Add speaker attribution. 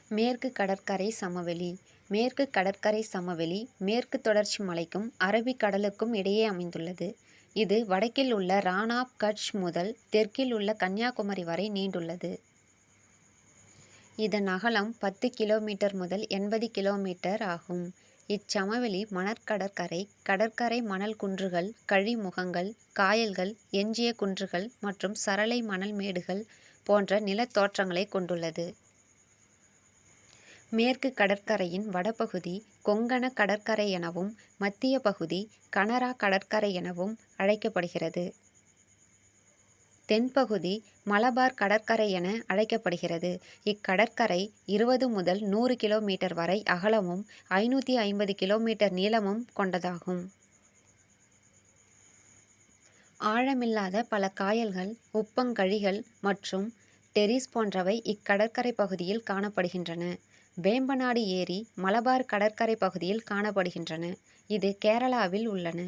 Speaker 1: மேற்கு கடற்கரை சமவெளி மேற்கு கடற்கரை சமவெளி மேற்கு தொடர்ச்சி மலைக்கும் அரபிக்கடலுக்கும் இடையே அமைந்துள்ளது. இது வடக்கில் உள்ள ரான் ஆப் கட்ச் முதல் தெற்கில் உள்ள கன்னியாகுமரி வரை நீண்டுள்ளது. இதன் அகலம் 10 கிலோமீட்டர் முதல் 80 கிலோமீட்டர் ஆகும். இச்சமவெளி மணற்கடற்கரை, கடற்கரை மணல் குன்றுகள், கழிமுகங்கள், காயல்கள், எஞ்சிய குன்றுகள் மற்றும் சரளை மணல் மேடுகள் போன்ற நிலத்தோற்றங்களை கொண்டுள்ளது. மேற்கு கடற்கரையின் வடபகுதி கொங்கண கடற்கரை எனவும் மத்திய பகுதி கனரா கடற்கரை எனவும் அழைக்கப்படுகிறது. தென்பகுதி மலபார் கடற்கரை என அழைக்கப்படுகிறது. இக்கடற்கரை 20 முதல் 100 கிலோமீட்டர் வரை அகலமும் 550 கிலோமீட்டர் நீளமும் கொண்டதாகும். ஆழமில்லாத பல காயல்கள், உப்பங்கழிகள் மற்றும் டெரிஸ் போன்றவை இக்கடற்கரை பகுதியில் காணப்படுகின்றன. வேம்பநாடு ஏரி மலபார் கடற்கரை பகுதியில் காணப்படுகின்றன. இது கேரளாவில் உள்ளன.